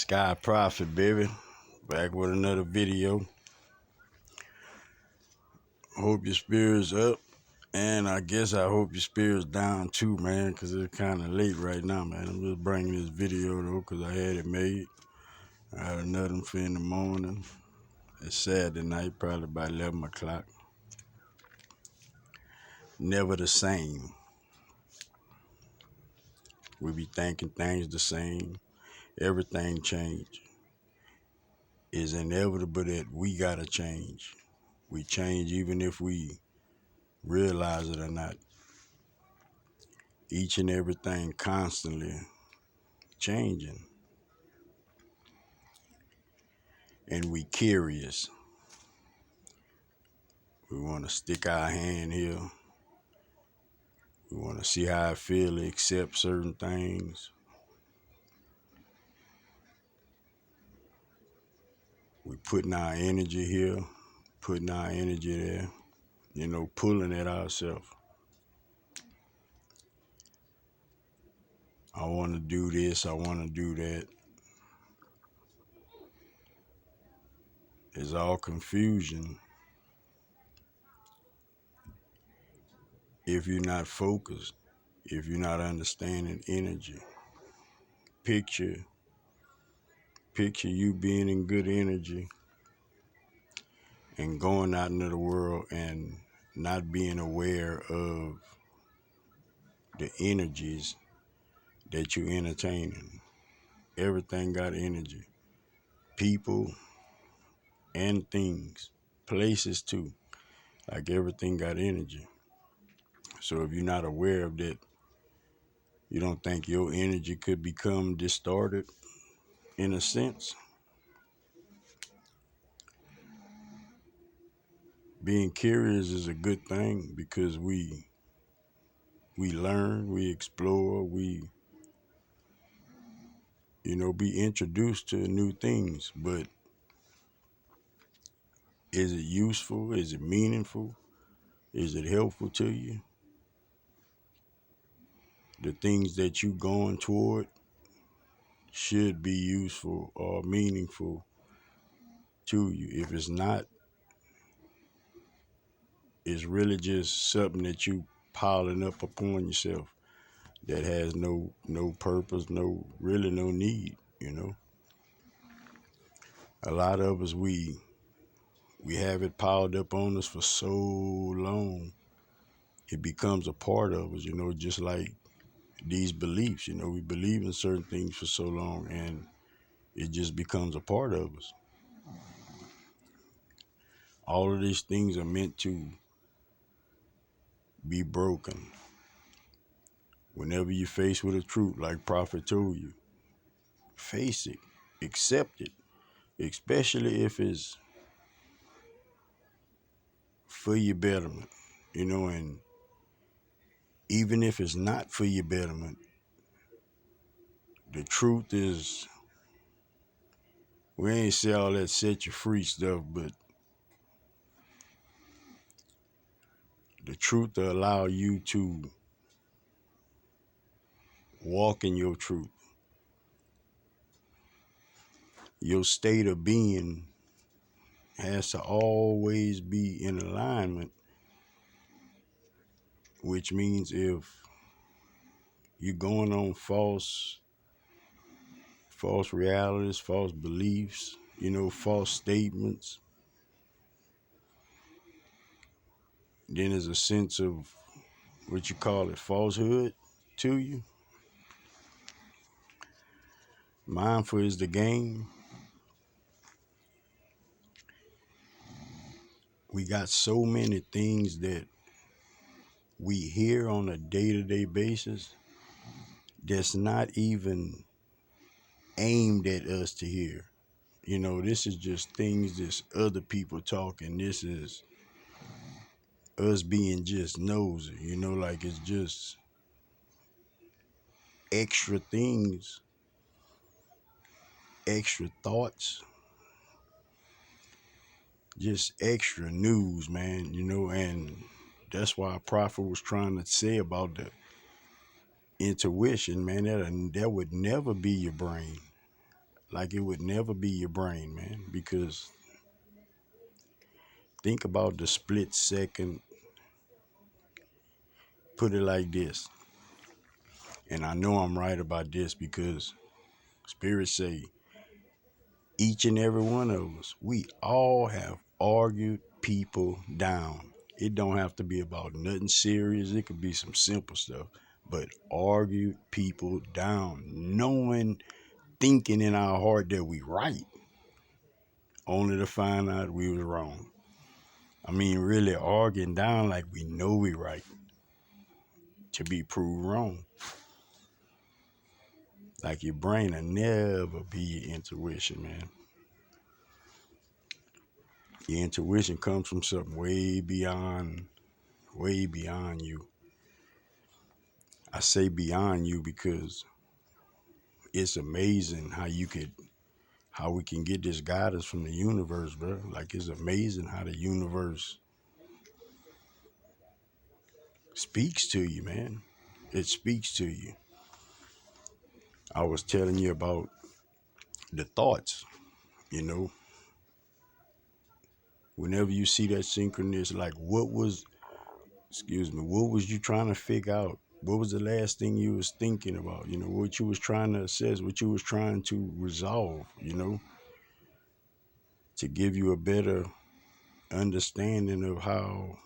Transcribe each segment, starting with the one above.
Sky Prophet, baby. Back with another video. Hope your spirit's up. And I guess I hope your spirit's down too, man, because it's kind of late right now, man. I'm just bringing this video, though, because I had it made. I had another for in the morning. It's Saturday night, probably about 11 o'clock. Never the same. We be thinking things the same. Everything change. It's inevitable that we got to change. We change even if we realize it or not. Each and everything constantly changing. And we curious. We want to stick our hand here. We want to see how I feel to accept certain things. We putting our energy here, putting our energy there, pulling at ourselves. I want to do this, I want to do that. It's all confusion if you're not focused, if you're not understanding energy. Picture you being in good energy and going out into the world and not being aware of the energies that you're entertaining. Everything got energy. People and things. Places too. Like everything got energy. So if you're not aware of that, you don't think your energy could become distorted in a sense. Being curious is a good thing because we learn, we explore, we be introduced to new things. But is it useful? Is it meaningful? Is it helpful to you? The things that you going toward should be useful or meaningful to you. If it's not, it's really just something that you piling up upon yourself that has no purpose, no need, A lot of us we have it piled up on us for so long, it becomes a part of us, just like these beliefs, we believe in certain things for so long and it just becomes a part of us. All of these things are meant to be broken. Whenever you're faced with a truth, like Prophet told you, face it, accept it, especially if it's for your betterment, and even if it's not for your betterment, the truth is, we ain't say all that set you free stuff, but the truth will allow you to walk in your truth. Your state of being has to always be in alignment, which means if you're going on false realities, false beliefs, false statements, then there's a sense of what you call it, falsehood to you. Mindful is the game. We got so many things that we hear on a day-to-day basis that's not even aimed at us to hear. This is just things that other people talking. This is us being just nosy, like it's just extra things, extra thoughts, just extra news, man, and that's why Prophet was trying to say about the intuition, man, that would never be your brain. like it would never be your brain, man, because think about the split second. Put it like this, and I know I'm right about this because spirits say each and every one of us, we all have argued people down. It don't have to be about nothing serious. It could be some simple stuff, but argued people down, knowing, thinking in our heart that we right, only to find out we was wrong. I mean, really arguing down like we know we right to be proved wrong. Like your brain will never be your intuition, man. Your intuition comes from something way beyond you. I say beyond you because it's amazing how we can get this guidance from the universe, bro. Like it's amazing how the universe speaks to you, man. It speaks to you. I was telling you about the thoughts, you know. Whenever you see that synchronous, like what was you trying to figure out? What was the last thing you was thinking about? You know, what you was trying to assess, what you was trying to resolve, you know, to give you a better understanding of how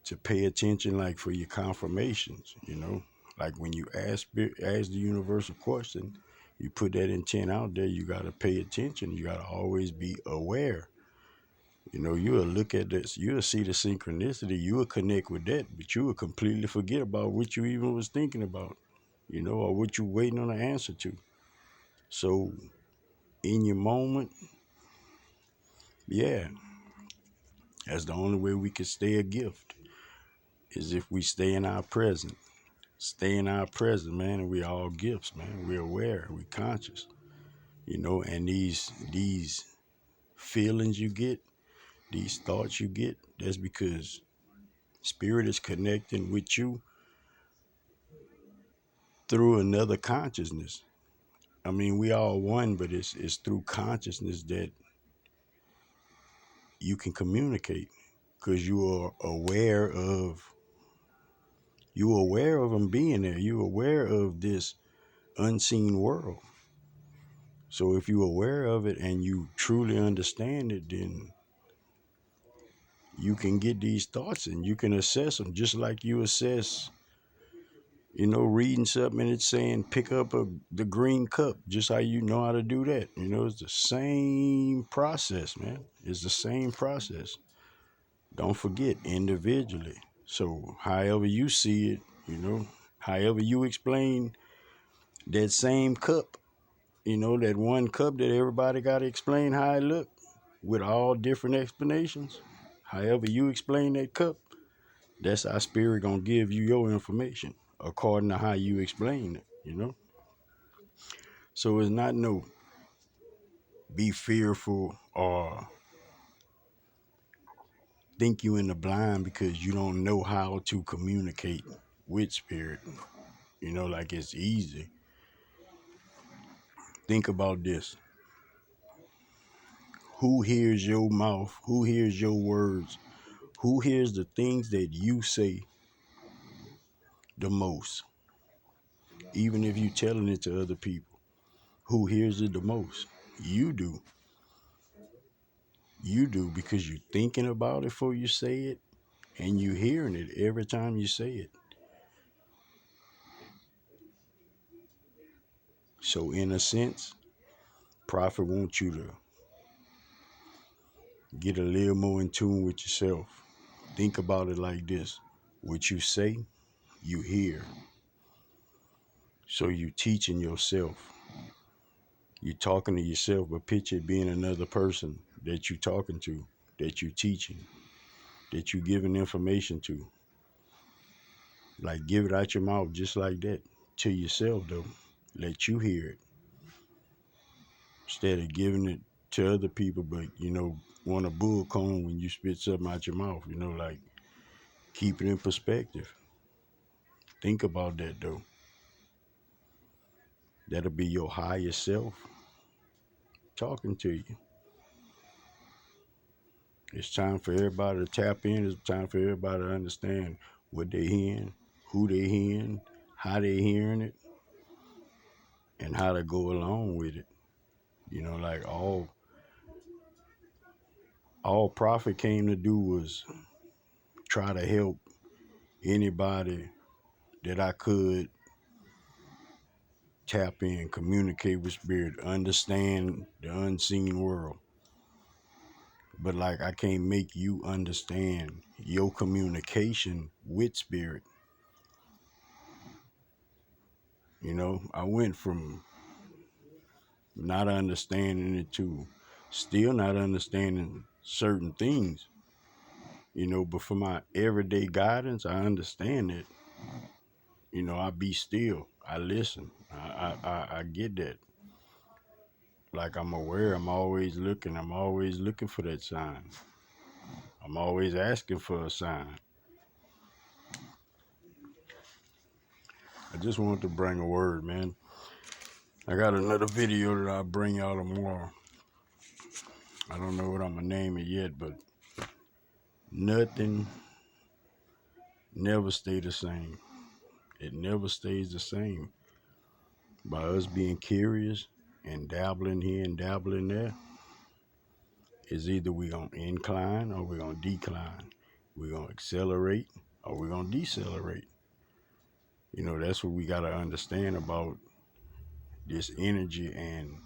to pay attention, like for your confirmations, you know, like when you ask the universal question, you put that intent out there. You got to pay attention. You got to always be aware. You know, you'll look at this, you'll see the synchronicity, you'll connect with that, but you will completely forget about what you even was thinking about, you know, or what you waiting on an answer to. So in your moment, yeah, that's the only way we can stay a gift is if we stay in our present. Stay in our present, man, and we all gifts, man. We're aware, we conscious, you know, and these feelings you get, these thoughts you get, that's because spirit is connecting with you through another consciousness. I mean, we all one, but it's through consciousness that you can communicate because you're aware of them being there. You're aware of this unseen world. So if you're aware of it and you truly understand it, then you can get these thoughts and you can assess them just like you assess, you know, reading something and it's saying pick up the green cup, just how you know how to do that. You know, it's the same process, man. It's the same process. Don't forget individually. So however you see it, you know, however you explain that same cup, you know, that one cup that everybody got to explain how it look with all different explanations. However you explain that cup, that's how spirit gonna give you your information according to how you explain it, you know. So it's not no be fearful or think you in the blind because you don't know how to communicate with spirit. You know, like it's easy. Think about this. Who hears your mouth? Who hears your words? Who hears the things that you say the most? Even if you telling it to other people, who hears it the most? You do. You do because you're thinking about it before you say it and you hearing it every time you say it. So in a sense, Prophet wants you to get a little more in tune with yourself. Think about it like this. What you say, you hear. So you teaching yourself. You talking to yourself, but picture it being another person that you talking to, that you teaching, that you giving information to. Like give it out your mouth just like that to yourself though. Let you hear it instead of giving it to other people, but you know, want a bull cone when you spit something out your mouth, you know, like keep it in perspective. Think about that though. That'll be your higher self talking to you. It's time for everybody to tap in. It's time for everybody to understand what they're hearing, who they're hearing, how they're hearing it, and how to go along with it. You know, like all Prophet came to do was try to help anybody that I could tap in, communicate with spirit, understand the unseen world. But like I can't make you understand your communication with spirit. You know, I went from not understanding it to still not understanding certain things. You know, but for my everyday guidance, I understand it. You know, I be still. I listen. I get that. Like I'm aware. I'm always looking. I'm always looking for that sign. I'm always asking for a sign. I just wanted to bring a word, man. I got another video that I'll bring y'all tomorrow. I don't know what I'm gonna name it yet, but nothing never stay the same. It never stays the same. By us being curious and dabbling here and dabbling there, is either we gonna incline or we gonna decline. We're gonna accelerate or we're gonna decelerate. You know, that's what we gotta understand about this energy and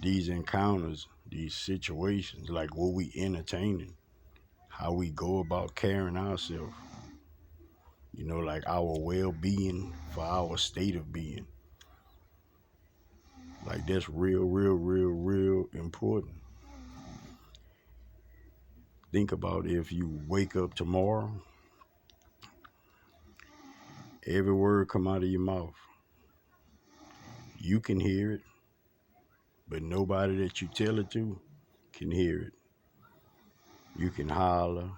these encounters, these situations, like what we entertaining, how we go about carrying ourselves. You know, like our well-being for our state of being. Like that's real important. Think about if you wake up tomorrow, every word come out of your mouth. You can hear it, but nobody that you tell it to can hear it. You can holler.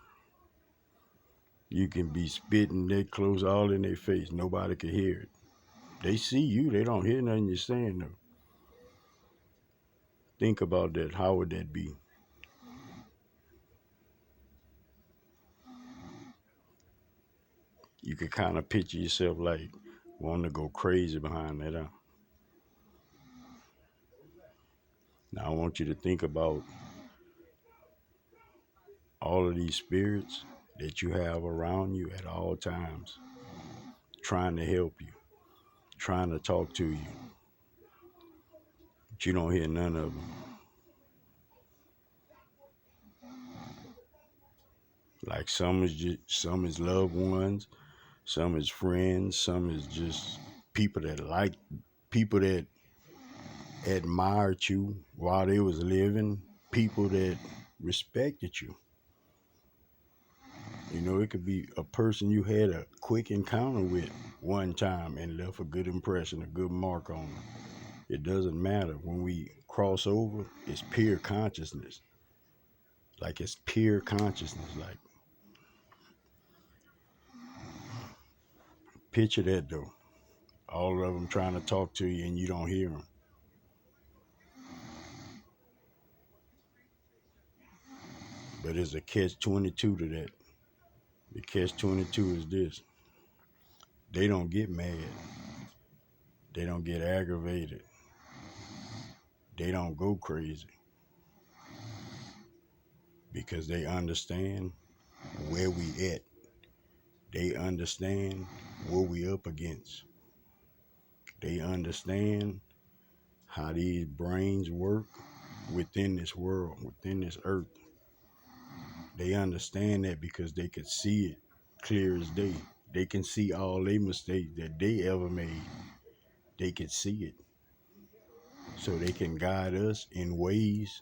You can be spitting that close all in their face. Nobody can hear it. They see you. They don't hear nothing you're saying though. Think about that. How would that be? You could kind of picture yourself like wanting to go crazy behind that. Now I want you to think about all of these spirits that you have around you at all times, trying to help you, trying to talk to you, but you don't hear none of them. Like some is loved ones, some is friends, some is just people people that admired you while they was living, people that respected you. You know, it could be a person you had a quick encounter with one time and left a good impression, a good mark on them. It doesn't matter. When we cross over, it's pure consciousness. Like it's pure consciousness. Like picture that though. All of them trying to talk to you and you don't hear them. But there's a catch-22 to that. The catch-22 is this. They don't get mad. They don't get aggravated. They don't go crazy. Because they understand where we at. They understand what we up against. They understand how these brains work within this world, within this earth. They understand that because they could see it clear as day. They can see all their mistakes that they ever made. They can see it. So they can guide us in ways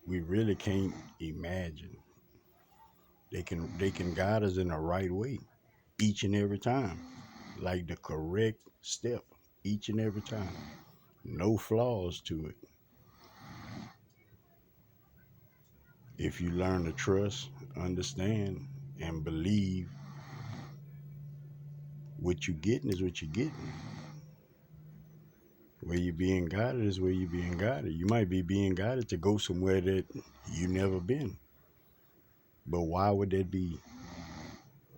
we really can't imagine. They can guide us in the right way each and every time. Like the correct step each and every time. No flaws to it. If you learn to trust, understand, and believe what you're getting is what you're getting. Where you being guided is where you being guided. You might be being guided to go somewhere that you never been. But why would that be?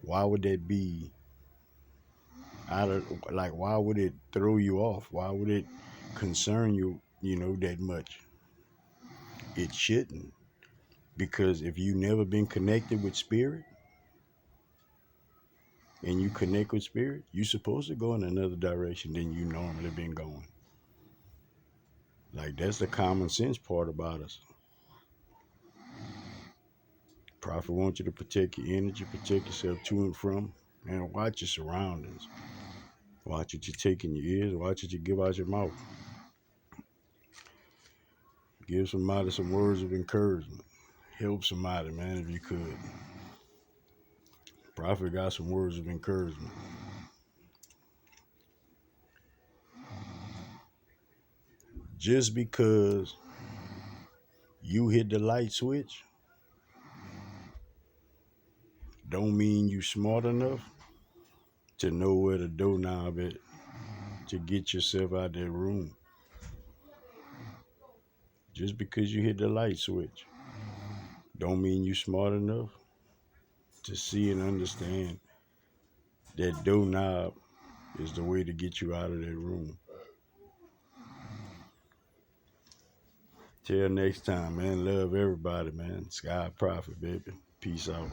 Why would that be out of like? Why would it throw you off? Why would it concern you? That much? It shouldn't, because if you never been connected with spirit and you connect with spirit, you're supposed to go in another direction than you normally been going. Like, that's the common sense part about us. Prophet wants you to protect your energy, protect yourself to and from, and watch your surroundings. Watch what you take in your ears, watch what you give out your mouth. Give somebody some words of encouragement. Help somebody, man, if you could. Prophet got some words of encouragement. Just because you hit the light switch don't mean you smart enough to know where the doorknob is to get yourself out that room. Just because you hit the light switch don't mean you smart enough to see and understand that doorknob is the way to get you out of that room. Till next time, man. Love everybody, man. Sky Prophet, baby. Peace out.